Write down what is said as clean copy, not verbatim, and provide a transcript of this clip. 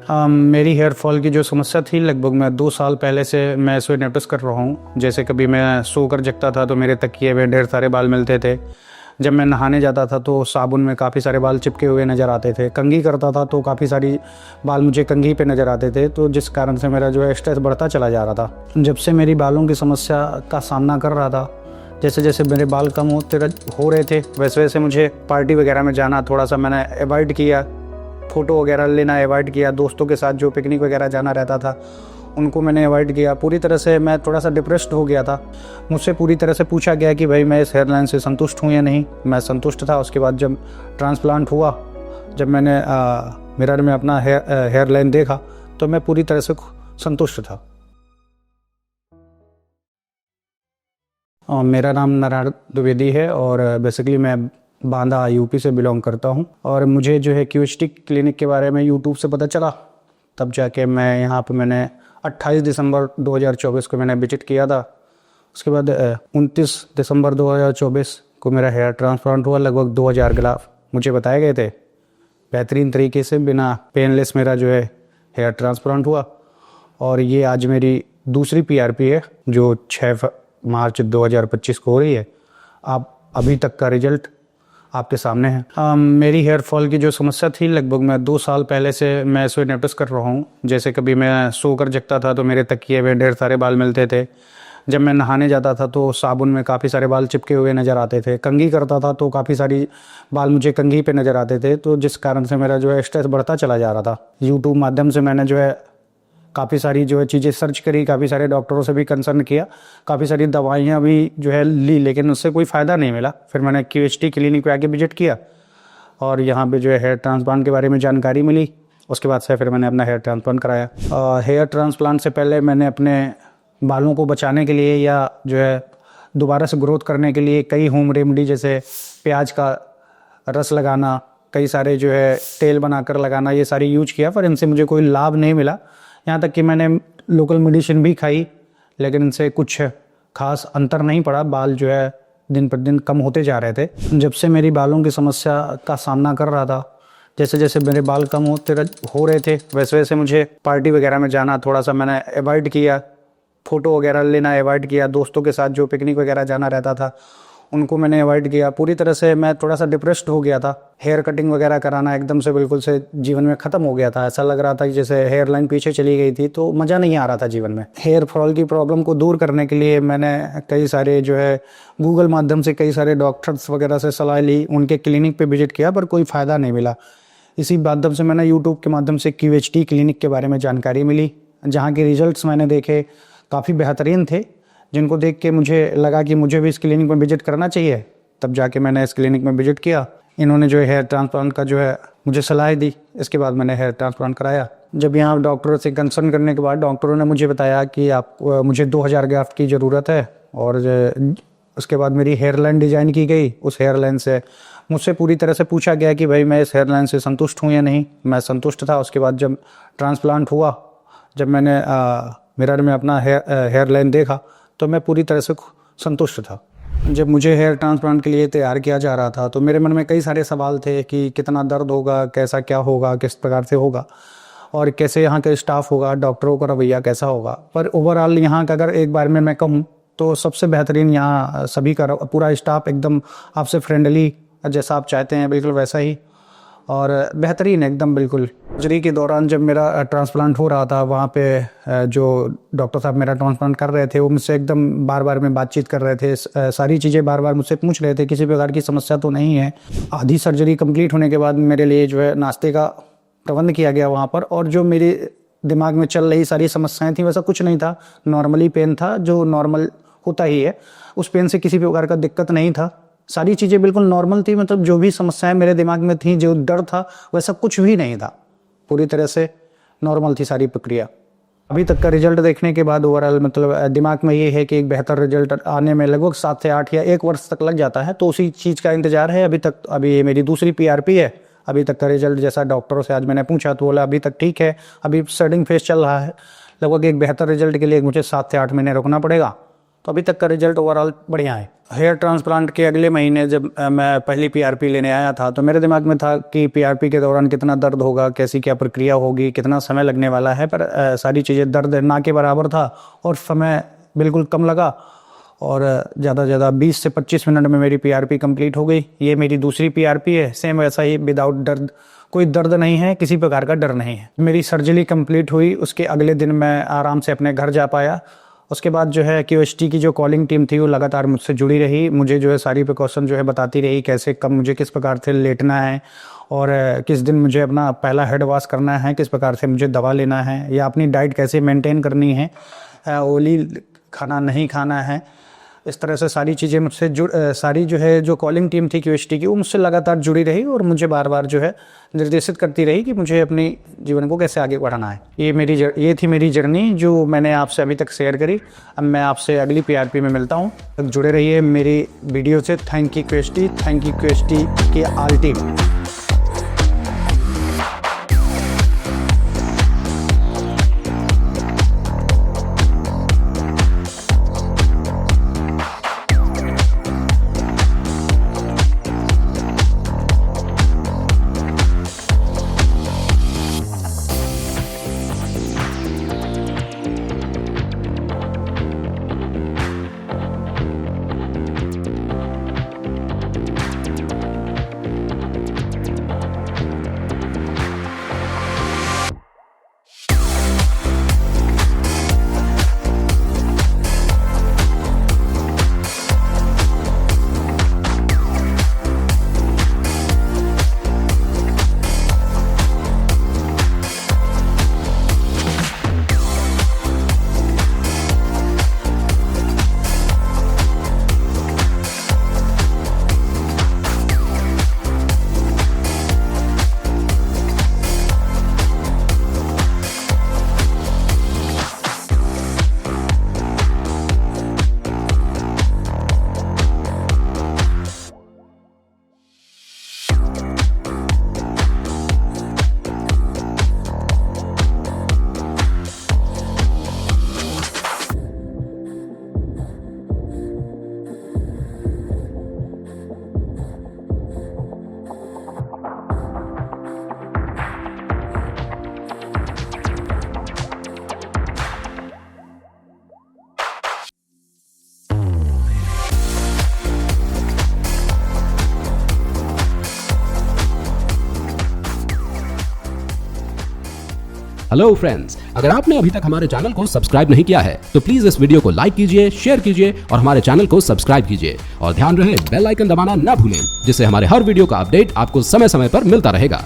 मेरी hair fall की जो समस्या थी लगभग मैं 2 साल पहले से मैं इसे नोटिस कर रहा हूँ। जैसे कभी मैं सोकर जगता था तो मेरे तकिए में ढेर सारे बाल मिलते थे। जब मैं नहाने जाता था तो साबुन में काफ़ी सारे बाल चिपके हुए नज़र आते थे। कंघी करता था तो काफ़ी सारी बाल मुझे कंघी पे नज़र आते थे, तो जिस कारण से मेरा जो है स्ट्रेस बढ़ता चला जा रहा था। जब से मेरी बालों की समस्या का सामना कर रहा था, जैसे जैसे मेरे बाल कम हो रहे थे वैसे वैसे मुझे पार्टी वगैरह में जाना थोड़ा सा मैंने अवॉइड किया। फ़ोटो वगैरह लेना अवॉइड किया। दोस्तों के साथ जो पिकनिक वगैरह जाना रहता था उनको मैंने अवॉइड किया। पूरी तरह से मैं थोड़ा सा डिप्रेस्ड हो गया था। मुझसे पूरी तरह से पूछा गया कि भाई मैं इस हेयर लाइन से संतुष्ट हूँ या नहीं। मैं संतुष्ट था। उसके बाद जब ट्रांसप्लांट हुआ, जब मैंने मिरर में अपना हेयर लाइन देखा तो मैं पूरी तरह से संतुष्ट था। मेरा नाम नारायण द्विवेदी है और बेसिकली मैं बांदा यूपी से बिलोंग करता हूं। और मुझे जो है क्यूएचटी क्लिनिक के बारे में यूट्यूब से पता चला, तब जाके मैं यहाँ पे मैंने 28 दिसंबर 2024 को मैंने विजिट किया था। उसके बाद 29 दिसंबर 2024 को मेरा हेयर ट्रांसप्लांट हुआ। लगभग 2000 ग्राफ मुझे बताए गए थे। बेहतरीन तरीके से बिना पेनलेस मेरा जो है हेयर ट्रांसप्लांट हुआ। और ये आज मेरी दूसरी पीआरपी है जो 6 मार्च 2025 को हो रही है। आप अभी तक का रिजल्ट आपके सामने है। मेरी हेयर फॉल की जो समस्या थी लगभग मैं 2 साल पहले से मैं इसे नोटिस कर रहा हूँ। जैसे कभी मैं सोकर जगता था तो मेरे तकिए में ढेर सारे बाल मिलते थे। जब मैं नहाने जाता था तो साबुन में काफ़ी सारे बाल चिपके हुए नज़र आते थे। कंघी करता था तो काफ़ी सारी बाल मुझे कंघी पे नज़र आते थे, तो जिस कारण से मेरा जो है स्ट्रेस बढ़ता चला जा रहा था। यूट्यूब माध्यम से मैंने जो है काफ़ी सारी जो है चीज़ें सर्च करी, काफ़ी सारे डॉक्टरों से भी कंसर्न किया, काफ़ी सारी दवाइयाँ भी जो है ली, लेकिन उससे कोई फ़ायदा नहीं मिला। फिर मैंने क्यूएचटी क्लिनिक पे आके विजिट किया और यहाँ पे जो है हेयर ट्रांसप्लांट के बारे में जानकारी मिली। उसके बाद से फिर मैंने अपना हेयर ट्रांसप्लांट कराया। हेयर ट्रांसप्लांट से पहले मैंने अपने बालों को बचाने के लिए या जो है दोबारा से ग्रोथ करने के लिए कई होम रेमेडी जैसे प्याज का रस लगाना, कई सारे जो है तेल बनाकर लगाना, ये सारी यूज किया, पर इनसे मुझे कोई लाभ नहीं मिला। यहाँ तक कि मैंने लोकल मेडिसिन भी खाई, लेकिन इनसे कुछ खास अंतर नहीं पड़ा। बाल जो है दिन पर दिन कम होते जा रहे थे। जब से मेरी बालों की समस्या का सामना कर रहा था, जैसे जैसे मेरे बाल कम हो रहे थे वैसे वैसे मुझे पार्टी वगैरह में जाना थोड़ा सा मैंने अवॉइड किया। फ़ोटो वगैरह लेना अवॉइड किया। दोस्तों के साथ जो पिकनिक वगैरह जाना रहता था उनको मैंने अवॉइड किया। पूरी तरह से मैं थोड़ा सा डिप्रेस्ड हो गया था। हेयर कटिंग वगैरह कराना एकदम से बिल्कुल से जीवन में ख़त्म हो गया था। ऐसा लग रहा था कि जैसे हेयर लाइन पीछे चली गई थी, तो मज़ा नहीं आ रहा था जीवन में। हेयर फॉल की प्रॉब्लम को दूर करने के लिए मैंने कई सारे जो है गूगल माध्यम से कई सारे डॉक्टर्स वगैरह से सलाह ली, उनके क्लिनिक पर विजिट किया, पर कोई फ़ायदा नहीं मिला। इसी माध्यम से मैंने यूट्यूब के माध्यम से क्यूएचटी क्लिनिक के बारे में जानकारी मिली, जहाँ के रिजल्ट्स मैंने देखे काफ़ी बेहतरीन थे, जिनको देख के मुझे लगा कि मुझे भी इस क्लिनिक में विजिट करना चाहिए। तब जाके मैंने इस क्लिनिक में विजिट किया। इन्होंने जो है हेयर ट्रांसप्लांट का जो है मुझे सलाह दी। इसके बाद मैंने हेयर ट्रांसप्लांट कराया। जब यहाँ डॉक्टरों से कंसल्ट करने के बाद डॉक्टरों ने मुझे बताया कि मुझे 2000 ग्राफ्ट की ज़रूरत है। और उसके बाद मेरी हेयर लाइन डिज़ाइन की गई। उस हेयर लाइन से मुझसे पूरी तरह से पूछा गया कि भाई मैं इस हेयर लाइन से संतुष्ट हूँ या नहीं। मैं संतुष्ट था। उसके बाद जब ट्रांसप्लांट हुआ, जब मैंने मिरर में अपना हेयर लाइन देखा तो मैं पूरी तरह से संतुष्ट था। जब मुझे हेयर ट्रांसप्लांट के लिए तैयार किया जा रहा था तो मेरे मन में कई सारे सवाल थे कि कितना दर्द होगा, कैसा क्या होगा, किस प्रकार से होगा और कैसे यहाँ का स्टाफ होगा, डॉक्टरों का रवैया कैसा होगा। पर ओवरऑल यहाँ का अगर एक बार में मैं कहूँ तो सबसे बेहतरीन यहाँ सभी का पूरा स्टाफ एकदम आपसे फ्रेंडली, जैसा आप चाहते हैं बिल्कुल वैसा ही, और बेहतरीन एकदम बिल्कुल। सर्जरी के दौरान जब मेरा ट्रांसप्लांट हो रहा था, वहाँ पे जो डॉक्टर साहब मेरा ट्रांसप्लांट कर रहे थे वो मुझसे एकदम बार बार में बातचीत कर रहे थे। सारी चीज़ें बार बार मुझसे पूछ रहे थे, किसी प्रकार की समस्या तो नहीं है। आधी सर्जरी कंप्लीट होने के बाद मेरे लिए जो है नाश्ते का प्रबंध किया गया वहाँ पर। और जो मेरे दिमाग में चल रही सारी समस्याएँ थी वैसा कुछ नहीं था। नॉर्मली पेन था, जो नॉर्मल होता ही है। उस पेन से किसी प्रकार का दिक्कत नहीं था। सारी चीज़ें बिल्कुल नॉर्मल थी। मतलब जो भी समस्याएं मेरे दिमाग में थी, जो डर था, वैसा कुछ भी नहीं था। पूरी तरह से नॉर्मल थी सारी प्रक्रिया। अभी तक का रिजल्ट देखने के बाद ओवरऑल मतलब दिमाग में ये है कि एक बेहतर रिजल्ट आने में लगभग 7 से 8 या 1 वर्ष तक लग जाता है। तो उसी चीज़ का इंतजार है अभी तक। अभी ये मेरी दूसरी पीआरपी है। अभी तक का रिजल्ट जैसा डॉक्टरों से आज मैंने पूछा तो बोला अभी तक ठीक है, अभी सेटिंग फेज चल रहा है। लगभग एक बेहतर रिजल्ट के लिए मुझे 7 से 8 महीने रुकना पड़ेगा। तो अभी तक का रिजल्ट ओवरऑल बढ़िया है। हेयर ट्रांसप्लांट के अगले महीने जब मैं पहली पीआरपी लेने आया था तो मेरे दिमाग में था कि पीआरपी के दौरान कितना दर्द होगा, कैसी क्या प्रक्रिया होगी, कितना समय लगने वाला है, पर सारी चीज़ें दर्द ना के बराबर था और समय बिल्कुल कम लगा और ज़्यादा से ज़्यादा 20 से 25 मिनट में मेरी पीआरपी कंप्लीट हो गई। ये मेरी दूसरी पीआरपी है, सेम वैसा ही, विदाउट दर्द, कोई दर्द नहीं है, किसी प्रकार का डर नहीं है। मेरी सर्जरी कंप्लीट हुई, उसके अगले दिन मैं आराम से अपने घर जा पाया। उसके बाद जो है QHT की जो कॉलिंग टीम थी वो लगातार मुझसे जुड़ी रही, मुझे जो है सारी प्रिकॉशन जो है बताती रही, कैसे कब मुझे किस प्रकार से लेटना है और किस दिन मुझे अपना पहला हेड वॉश करना है, किस प्रकार से मुझे दवा लेना है या अपनी डाइट कैसे मेंटेन करनी है, ऑयली खाना नहीं खाना है। इस तरह से सारी चीज़ें मुझसे सारी जो है जो कॉलिंग टीम थी QHT की वो मुझसे लगातार जुड़ी रही और मुझे बार बार जो है निर्देशित करती रही कि मुझे अपनी जीवन को कैसे आगे बढ़ाना है। ये थी मेरी जर्नी जो मैंने आपसे अभी तक शेयर करी। अब मैं आपसे अगली PRP में मिलता हूँ, जुड़े रहिए मेरी वीडियो से। Thank you QHT, thank you QHT की ऑल टीम। हेलो फ्रेंड्स, अगर आपने अभी तक हमारे चैनल को सब्सक्राइब नहीं किया है तो प्लीज इस वीडियो को लाइक कीजिए, शेयर कीजिए और हमारे चैनल को सब्सक्राइब कीजिए और ध्यान रहे बेल आइकन दबाना ना भूलें, जिससे हमारे हर वीडियो का अपडेट आपको समय समय पर मिलता रहेगा।